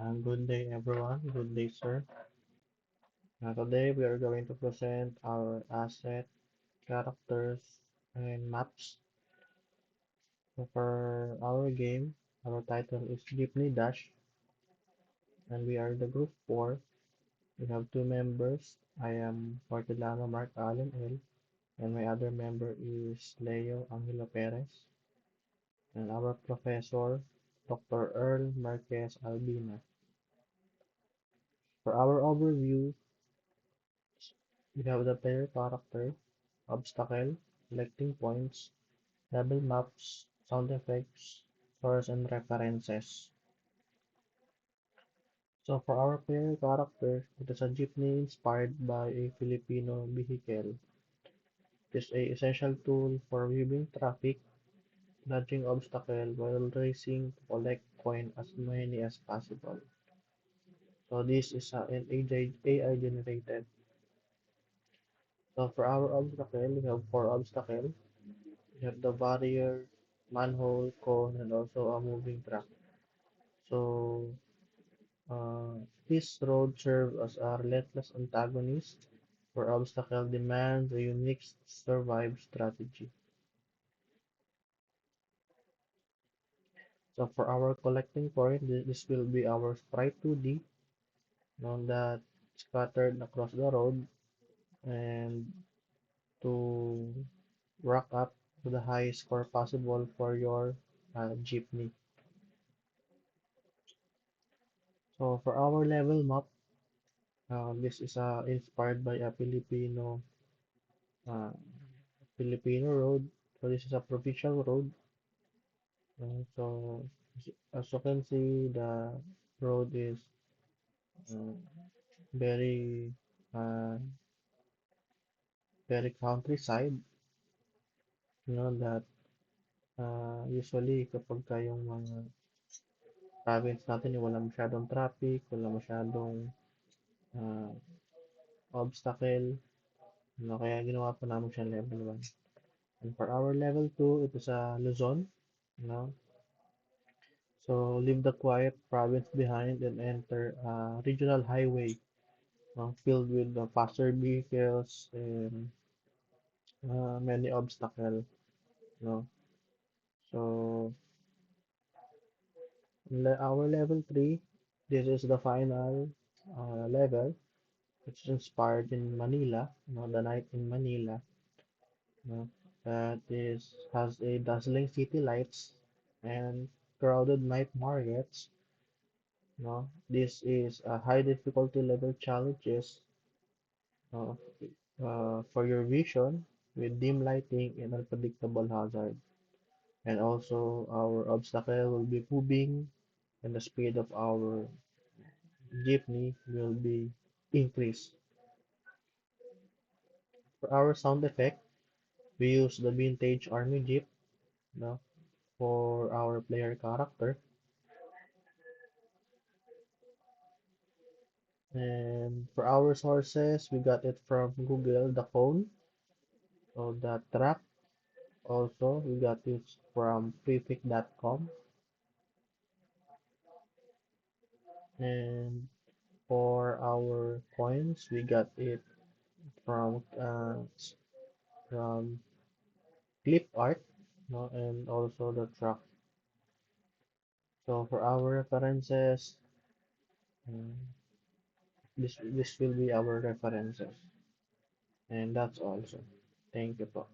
Good day, everyone. Good day, sir. Today we are going to present our asset, characters, and maps. So for our game, our title is Jeepney Dash, and we are the group 4. We have two members. I am Portilano Mark Allen L, and my other member is Leo Angelo Perez, and our professor, Dr. Earl Marquez Albina. For our overview, we have the player character, obstacle, collecting points, level maps, sound effects, source and references. So for our player character, it is a jeepney inspired by a Filipino vehicle. It is a essential tool for viewing traffic, dodging obstacle while racing to collect coin as many as possible. So this is an AI generated. So for our obstacle, we have four obstacles. We have the barrier, manhole, cone, and also a moving truck. So this road serves as a relentless antagonist where obstacle demands a unique survive strategy. So for our collecting point, this will be our sprite 2D, that scattered across the road and to rack up to the highest score possible for your jeepney. So for our level map, this is inspired by a uh, Filipino road. So this is a provincial road. So as you can see, the road is uh, very uh, very countryside. That usually kapag yung mga province natin yung wala masyadong traffic, wala masyadong uh, obstacle, kaya ginawa po namin siya level 1. And for our level 2, it is a Luzon, you know. So leave the quiet province behind and enter a regional highway filled with faster vehicles and many obstacles. No? So our level 3, this is the final level. It's inspired in Manila, the night in Manila. No? That is has a dazzling city lights and crowded night markets. No? This is a high difficulty level challenges uh, for your vision with dim lighting and unpredictable hazard. And also our obstacle will be moving and the speed of our jeepney will be increased. For our sound effect, we use the vintage army jeep, no, for our player character. And for our sources, we got it from Google, the phone, so the track. Also, we got it from prepic.com. And for our coins, we got it from clip art, no, and also the track. So for our references, uh, this will be our references, and that's also. Thank you po.